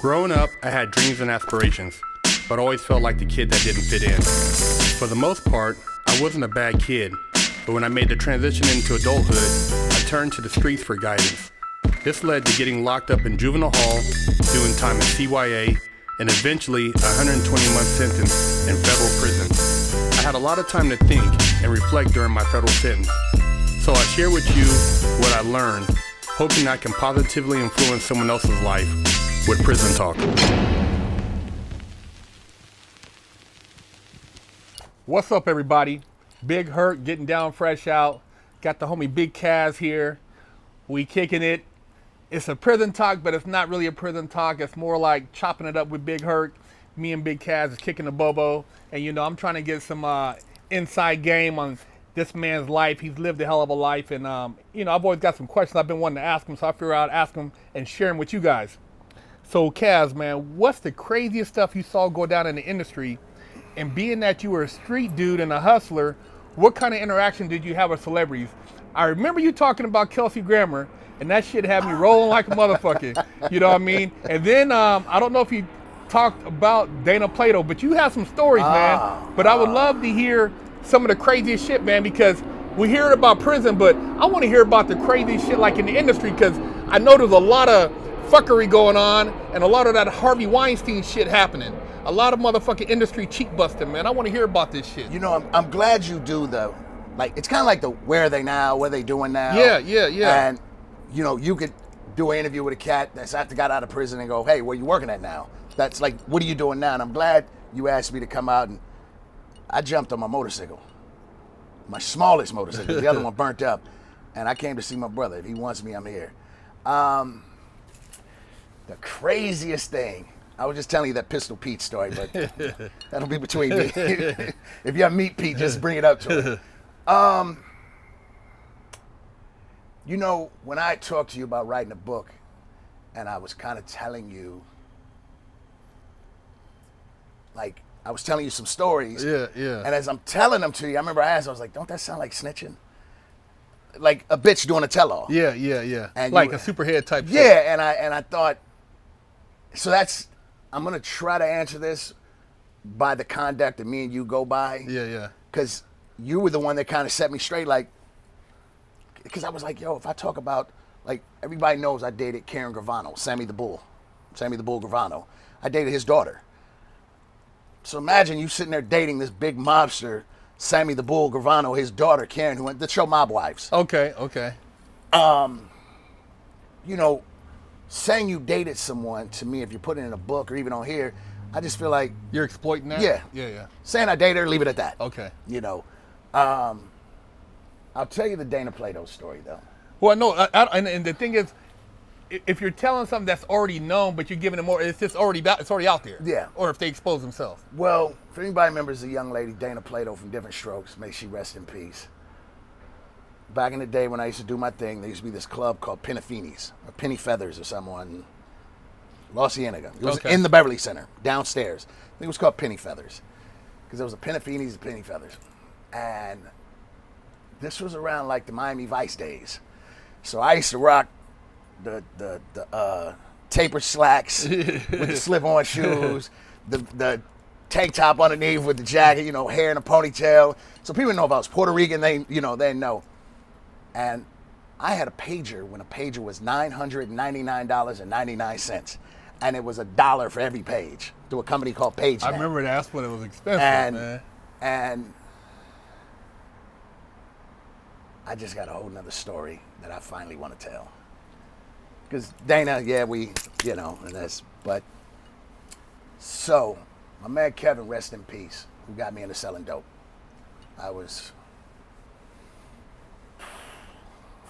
Growing up, I had dreams and aspirations, but always felt like the kid that didn't fit in. For the most part, I wasn't a bad kid, but when I made the transition into adulthood, I turned to the streets for guidance. This led to getting locked up in juvenile hall, doing time in CYA, and eventually a 120-month sentence in federal prison. I had a lot of time to think and reflect during my federal sentence, so I share with you what I learned, hoping I can positively influence someone else's life with Prison Talk. What's up, everybody? Big Herc getting down fresh out. Got the homie Big Kaz here. We kicking it. It's a prison talk, but it's not really a prison talk. It's more like chopping it up with Big Herc. Me and Big Kaz is kicking the bobo. And, you know, I'm trying to get some inside game on this man's life. He's lived a hell of a life. And, you know, I've always got some questions I've been wanting to ask him. So I figure out ask him and share them with you guys. So, Kaz, man, what's the craziest stuff you saw go down in the industry? And being that you were a street dude and a hustler, what kind of interaction did you have with celebrities? I remember you talking about Kelsey Grammer, and that shit had me rolling like a motherfucker. You know what I mean? And then, I don't know if you talked about Dana Plato, but you have some stories, man. But I would love to hear some of the craziest shit, man, because we hear about prison, but I want to hear about the crazy shit like in the industry, because I know there's a lot of fuckery going on and a lot of that Harvey Weinstein shit happening. A lot of motherfucking industry cheek busting, man. I want to hear about this shit. You know, I'm glad you do, though. Like, it's kind of like the where are they now, what are they doing now? Yeah. And, you know, you could do an interview with a cat that's after got out of prison and go, hey, where you working at now? That's like, what are you doing now? And I'm glad you asked me to come out, and I jumped on my motorcycle. My smallest motorcycle. The other one burnt up. And I came to see my brother. If he wants me, I'm here. The craziest thing, I was just telling you that Pistol Pete story, but that'll be between me. If you meet Pete, just bring it up to him. You know, when I talked to you about writing a book, and I was kind of telling you, like, I was telling you some stories. Yeah. And as I'm telling them to you, I remember I asked, I was like, don't that sound like snitching? Like a bitch doing a tell-all. Yeah. And like a superhead type shit. Yeah, and I thought, so I'm going to try to answer this by the conduct that me and you go by. Yeah. Because you were the one that kind of set me straight, like, because I was like, yo, if I talk about, like, everybody knows I dated Karen Gravano, Sammy the Bull Gravano. I dated his daughter. So imagine you sitting there dating this big mobster, Sammy the Bull Gravano, his daughter, Karen, who went to show Mob Wives. Okay. You know, saying you dated someone, to me, if you put it in a book or even on here, I just feel like... You're exploiting that? Yeah. Saying I dated her, leave it at that. Okay. You know. I'll tell you the Dana Plato story, though. Well, no, and the thing is, if you're telling something that's already known, but you're giving it more, it's already out there. Yeah. Or if they expose themselves. Well, if anybody remembers a young lady, Dana Plato from Different Strokes, may she rest in peace. Back in the day when I used to do my thing, there used to be this club called Penny Feathers or someone in La Cienega. It was in the Beverly Center, downstairs. I think it was called Penny Feathers. Because there was a Penny and Penny Feathers. And this was around like the Miami Vice days. So I used to rock the taper slacks with the slip-on shoes, the tank top underneath with the jacket, you know, hair in a ponytail. So people know if I was Puerto Rican, they know. And I had a pager when a pager was $999.99. And it was $1 for every page through a company called PageNet. I remember that's when it was expensive, man. And I just got a whole nother story that I finally want to tell. Because Dana, so my man Kevin, rest in peace, who got me into selling dope. I was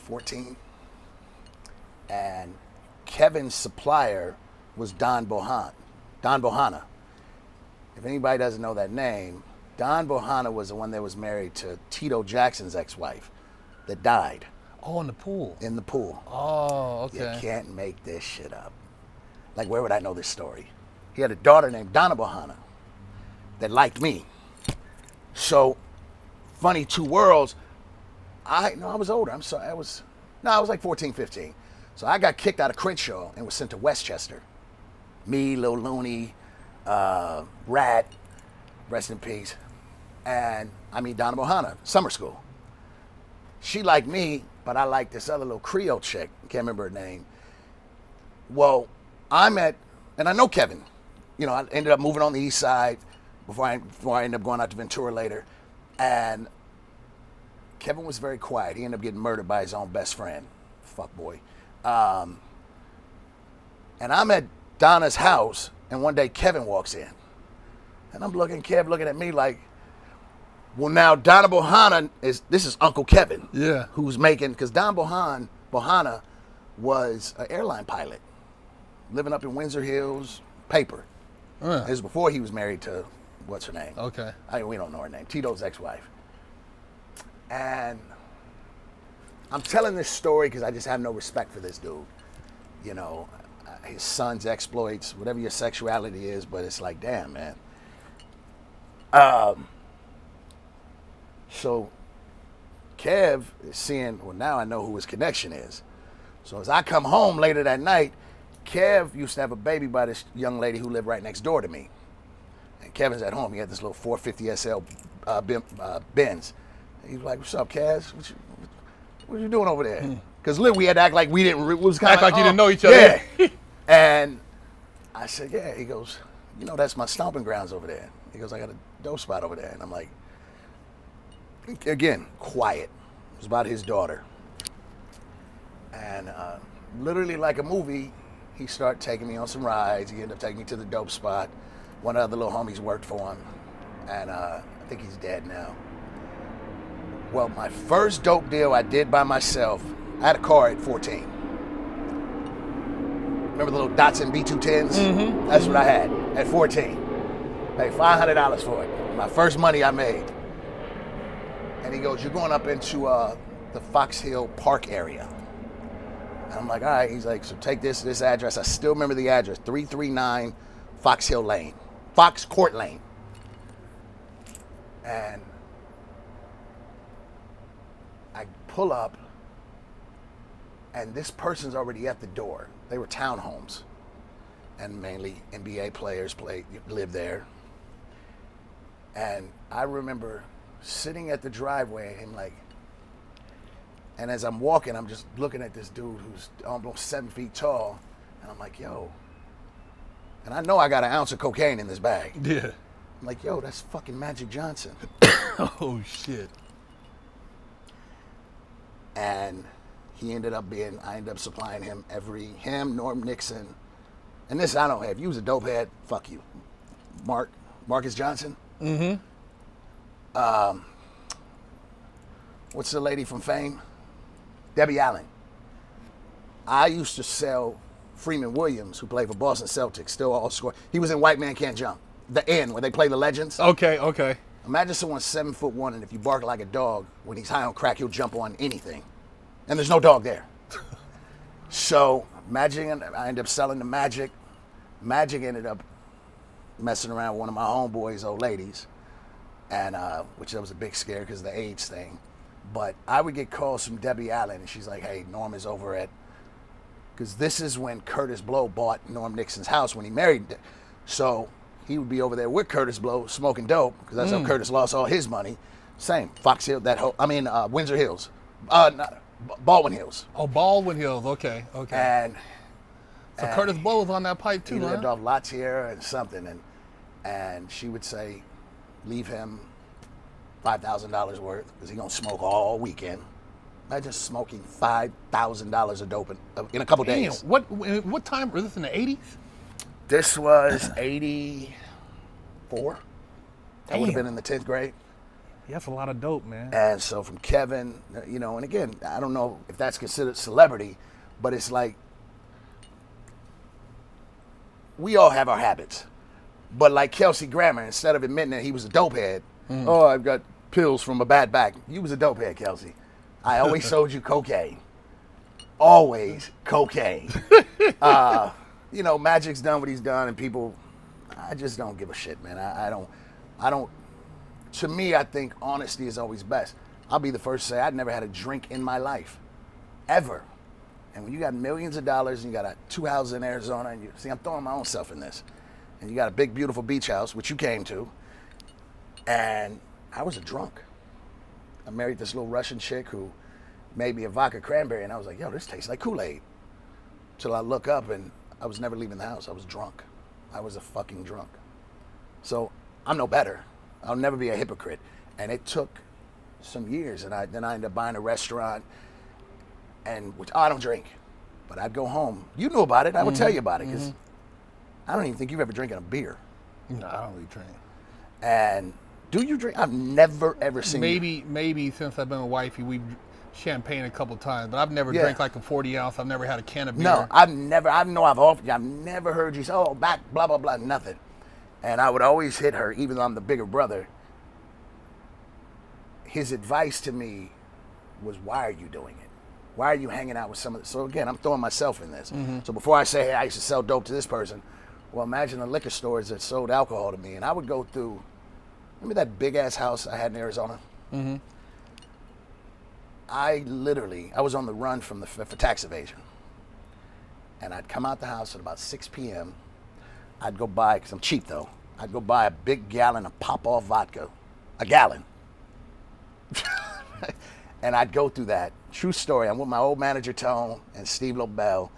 14, and Kevin's supplier was Don Bohanna. If anybody doesn't know that name, Don Bohanna was the one that was married to Tito Jackson's ex-wife that died. Oh, in the pool. Oh, okay. You can't make this shit up. Like, where would I know this story? He had a daughter named Donna Bohanna that liked me. So, funny two worlds. I was older. I'm sorry. I was like 14, 15. So I got kicked out of Crenshaw and was sent to Westchester. Me, Lil Looney, Rat, rest in peace, and I meet Donna Bohanna, summer school. She liked me, but I liked this other little Creole chick. Can't remember her name. Well, and I know Kevin. You know, I ended up moving on the east side before I ended up going out to Ventura later. And Kevin was very quiet. He ended up getting murdered by his own best friend. Fuck boy. And I'm at Donna's house, and one day Kevin walks in. And I'm Kev looking at me like, well, now Donna Bohanna this is Uncle Kevin. Yeah. Who's making, because Donna Bohanna was an airline pilot, living up in Windsor Hills, paper. It was before he was married to, what's her name? Okay. We don't know her name. Tito's ex-wife. And I'm telling this story because I just have no respect for this dude. You know, his son's exploits, whatever your sexuality is, but it's like, damn, man. So Kev is seeing, well, now I know who his connection is. So as I come home later that night, Kev used to have a baby by this young lady who lived right next door to me. And Kevin's at home. He had this little 450 SL Benz. And he was like, what's up, Kaz? What you doing over there? Because we had to act like we didn't, it was kind of like you didn't know each other. Yeah. And I said, yeah. He goes, you know, that's my stomping grounds over there. He goes, I got a dope spot over there. And I'm like, again, quiet. It was about his daughter. And literally like a movie, he started taking me on some rides. He ended up taking me to the dope spot. One of the other little homies worked for him. And I think he's dead now. Well, my first dope deal I did by myself, I had a car at 14. Remember the little Datsun B210s? Mm-hmm. That's what I had at 14. Paid $500 for it. My first money I made. And he goes, you're going up into the Fox Hill Park area. And I'm like, all right. He's like, so take this address. I still remember the address, 339 Fox Hill Lane, Fox Court Lane. And I pull up, and this person's already at the door. They were townhomes, and mainly NBA players lived there. And I remember sitting at the driveway, and and as I'm walking, I'm just looking at this dude who's almost 7 feet tall, and I'm like, yo. And I know I got an ounce of cocaine in this bag. Yeah. I'm like, yo, that's fucking Magic Johnson. Oh, shit. And I ended up supplying him Norm Nixon. And this I don't have. You was a dope head, fuck you. Marcus Johnson. Mm-hmm. What's the lady from Fame? Debbie Allen. I used to sell Freeman Williams, who played for Boston Celtics, still all score. He was in White Man Can't Jump. The end, where they play the legends. Okay. Imagine someone 7'1", and if you bark like a dog, when he's high on crack, he'll jump on anything. And there's no dog there. So Magic, I ended up selling the Magic. Magic ended up messing around with one of my homeboys' old ladies, and which was a big scare because of the AIDS thing. But I would get calls from Debbie Allen, and she's like, hey, Norm is over at, because this is when Curtis Blow bought Norm Nixon's house when he married. So he would be over there with Curtis Blow smoking dope, because that's how Curtis lost all his money. Same, Fox Hill, Windsor Hills. Baldwin Hills. Oh, Baldwin Hills, okay. And Curtis Blow was on that pipe too, he huh? lived off Latier and something, and she would say, leave him $5,000 worth, because he's going to smoke all weekend. Imagine smoking $5,000 of dope in a couple days. What time? Was this in the 80s? This was 84. I would have been in the 10th grade. Yeah, that's a lot of dope, man. And so from Kevin, and again, I don't know if that's considered celebrity, but it's like, we all have our habits. But like Kelsey Grammer, instead of admitting that he was a dope head, oh, I've got pills from a bad back. You was a dope head, Kelsey. I always sold you cocaine. Always cocaine. Magic's done what he's done, and people, I just don't give a shit, man. I don't. To me, I think honesty is always best. I'll be the first to say I'd never had a drink in my life, ever. And when you got millions of dollars and you got two houses in Arizona, and I'm throwing my own self in this, and you got a big, beautiful beach house, which you came to, and I was a drunk. I married this little Russian chick who made me a vodka cranberry, and I was like, yo, this tastes like Kool-Aid. Till I look up, and I was never leaving the house. I was drunk. I was a fucking drunk. So I'm no better. I'll never be a hypocrite. And it took some years, and then I ended up buying a restaurant, and I don't drink, but I'd go home. You knew about it. I would tell you about it, because I don't even think you've ever drinking a beer. No, I don't really drink. And do you drink? I've never ever seen maybe since I've been with wifey, we've champagne a couple times, but I've never drank like a 40 ounce. I've never had a can of beer. No, I've never heard you say, oh, back, blah, blah, blah, nothing. And I would always hit her, even though I'm the bigger brother. His advice to me was, why are you doing it? Why are you hanging out with some of this? So again, I'm throwing myself in this. So before I say, hey, I used to sell dope to this person, well, imagine the liquor stores that sold alcohol to me. And I would go through, remember that big ass house I had in Arizona? I was on the run for tax evasion. And I'd come out the house at about 6 p.m. I'd go buy, because I'm cheap though, I'd go buy a big gallon of pop-off vodka. A gallon. And I'd go through that. True story. I'm with my old manager, Tone, and Steve Lobel,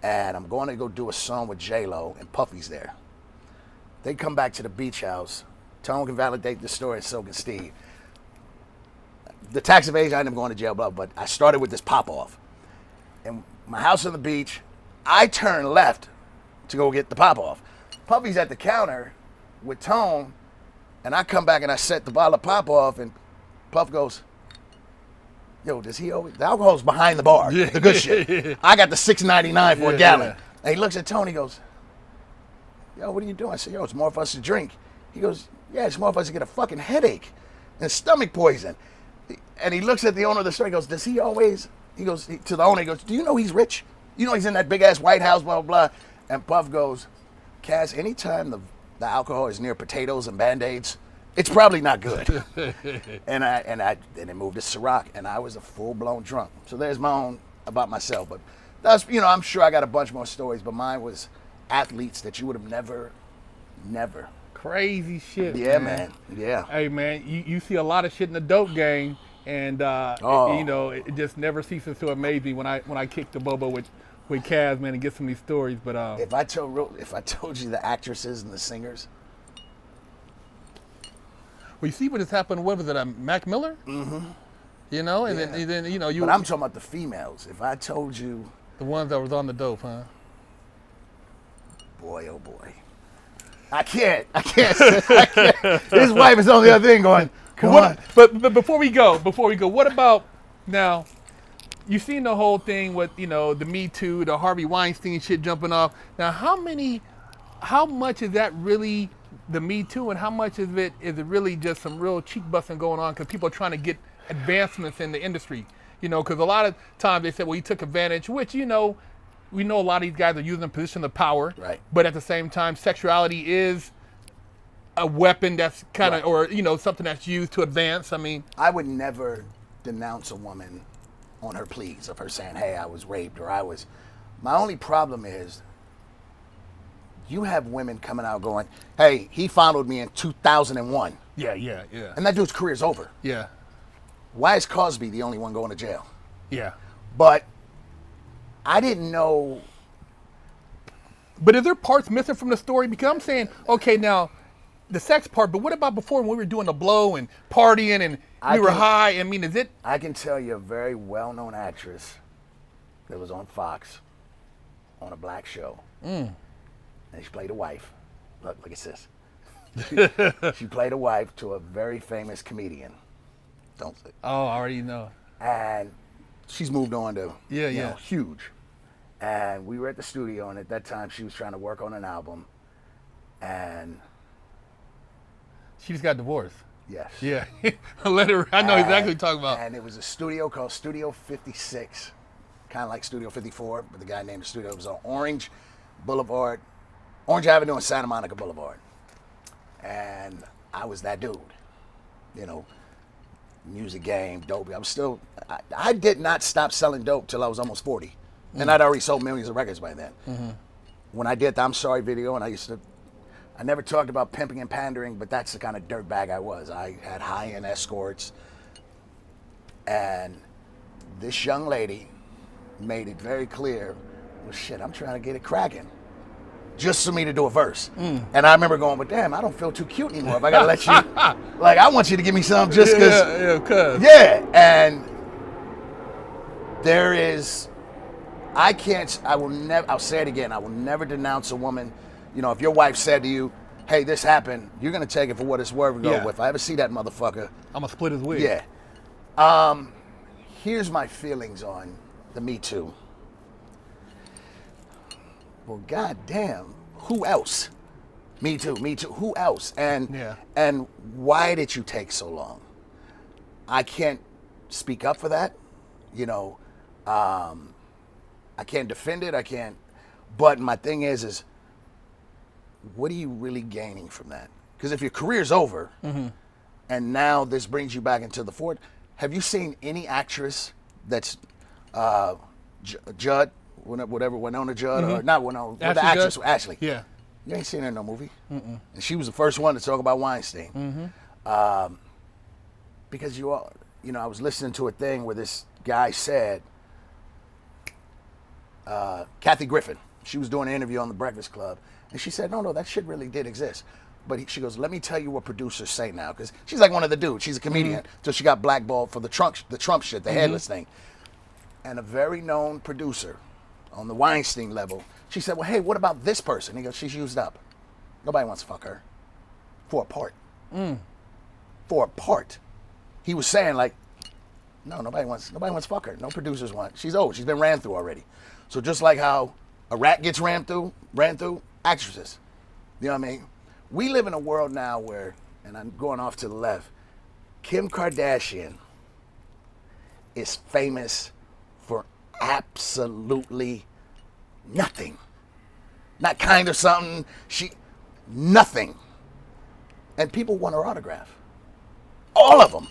and I'm going to go do a song with J-Lo, and Puffy's there. They come back to the beach house. Tone can validate the story, and so can Steve. The tax evasion, I ended up going to jail, but I started with this pop-off. And my house on the beach, I turned left to go get the pop-off. Puffy's at the counter with Tone, and I come back and I set the bottle of pop-off, and Puff goes, yo, does he always, the alcohol's behind the bar, the good shit. I got the $6.99 for a gallon. And he looks at Tony, he goes, yo, what are you doing? I said, yo, it's more for us to drink. He goes, yeah, it's more for us to get a fucking headache and stomach poison. And he looks at the owner of the store, he goes, does he always, he goes to the owner, he goes, do you know he's rich? You know he's in that big ass White House, blah, blah, blah. And Puff goes, Cass, anytime the alcohol is near potatoes and Band-Aids, it's probably not good. and it moved to Ciroc, and I was a full-blown drunk. So there's my own about myself. But that's, I'm sure I got a bunch more stories, but mine was athletes that you would have never. Crazy shit, yeah, man. Yeah. Hey, man, you see a lot of shit in the dope game, and it just never ceases to amaze me when I kick the bobo with Kaz, man, and get some of these stories. But if I told you the actresses and the singers. Well, you see what has happened. What was it, Mac Miller? Mm-hmm. Then you. But I'm talking about the females. If I told you. The ones that was on the dope, huh? Boy, oh boy. I can't. His wife is on the other thing going, come on. But before we go, what about now? You've seen the whole thing with, the MeToo, the Harvey Weinstein shit jumping off. Now, how much is that really the MeToo, and how much is it really just some real cheek busting going on because people are trying to get advancements in the industry? Because a lot of times they say, well, you took advantage, which, we know a lot of these guys are using a position of power. Right. But at the same time, sexuality is a weapon that's kind of, or, something that's used to advance. I mean, I would never denounce a woman on her pleas of her saying, hey, I was raped or I was. My only problem is you have women coming out going, hey, he followed me in 2001. Yeah. And that dude's career's over. Yeah. Why is Cosby the only one going to jail? Yeah. But I didn't know. But is there parts missing from the story? Because I'm saying, okay, now, the sex part, but what about before when we were doing the blow and partying and we were high? I mean, is it? I can tell you a very well-known actress that was on Fox on a black show. And she played a wife. Look at this. She played a wife to a very famous comedian. Don't say. Oh, I already know. And she's moved on to, yeah. Huge. And we were at the studio, and at that time she was trying to work on an album. And she just got divorced. Yes. Yeah. I know exactly what you're talking about. And it was a studio called Studio 56, kind of like Studio 54, but the guy named the studio. It was on Orange Avenue and Santa Monica Boulevard. And I was that dude. Music game, dope. I did not stop selling dope till I was almost 40. And I'd already sold millions of records by then. When I did the I'm Sorry video, and I never talked about pimping and pandering, but that's the kind of dirtbag I was. I had high-end escorts. And this young lady made it very clear, well, shit, I'm trying to get it cracking. Just for me to do a verse. And I remember going, but damn, I don't feel too cute anymore if I gotta let you, like, I want you to give me some just because. Yeah, and there is, I'll say it again, I will never denounce a woman. You know, if your wife said to you, hey, this happened, you're gonna take it for what it's worth and go, well, if I ever see that motherfucker, I'm gonna split his wig. Yeah. Here's my feelings on the Me Too. Well, goddamn, who else? Me too, who else? And why did you take so long? I can't speak up for that. You know, I can't defend it, but my thing is what are you really gaining from that? Because if your career's over, and now this brings you back into the fort, have you seen any actress that's Judd, whatever, Winona Judd, or not Winona, the actress, Judd? Ashley. Yeah. You ain't seen her in no movie. And she was the first one to talk about Weinstein. Because I was listening to a thing where this guy said, Kathy Griffin, she was doing an interview on The Breakfast Club, and she said, no, that shit really did exist. But she goes, let me tell you what producers say now, because she's like one of the dudes. She's a comedian, so she got blackballed for the Trump shit, the headless thing. And a very known producer on the Weinstein level, she said, well, hey, what about this person? He goes, she's used up. Nobody wants to fuck her. For a part. For a part. He was saying, like, no, nobody wants to fuck her. No producers want. She's old. She's been ran through already. So just like how a rat gets ran through, actresses. You know what I mean? We live in a world now where, and I'm going off to the left, Kim Kardashian is famous for absolutely nothing. Not kind of something, nothing. And people want her autograph. All of them.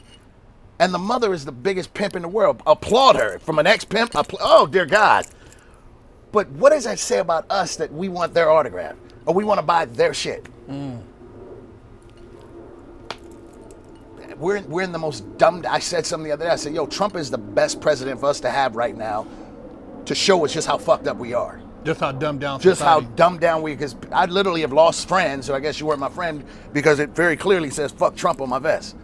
And the mother is the biggest pimp in the world. Applaud her. From an ex-pimp, oh, dear God. But what does that say about us that we want their autograph? Or we want to buy their shit? We're in the most dumb. I said something the other day. I said, yo, Trump is the best president for us to have right now to show us just how fucked up we are. Just how dumbed down Just society. how dumbed down because I literally have lost friends, so I guess you weren't my friend, because it very clearly says fuck Trump on my vest.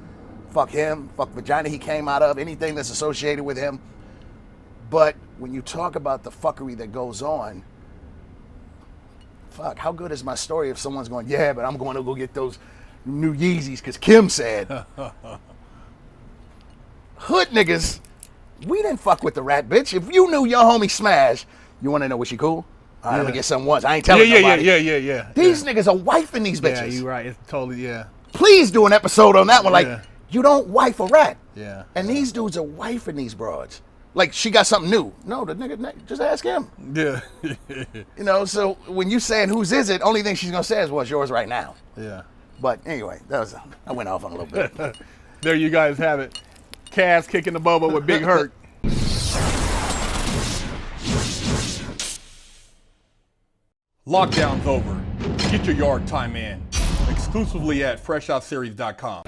Fuck him, fuck vagina he came out of, anything that's associated with him. But when you talk about the fuckery that goes on, fuck, how good is my story if someone's going, yeah, but I'm going to go get those new Yeezys because Kim said. Hood niggas, we didn't fuck with the rat bitch. If you knew your homie Smash, you want to know, was she cool? All right, I'm going to get some once. I ain't telling nobody. Yeah. These niggas are wifing these bitches. Yeah, you're right. It's totally, Please do an episode on that one. Like, you don't wife a rat. Yeah. And these dudes are wifing these broads. Like, she got something new. No, the nigga, just ask him. Yeah. You know, so when you saying whose is it, only thing she's going to say is, well, it's yours right now. Yeah. But anyway, I went off on a little bit. There you guys have it. Cass kicking the boba with Big Herc. Lockdown's over. Get your yard time in. Exclusively at FreshOutSeries.com.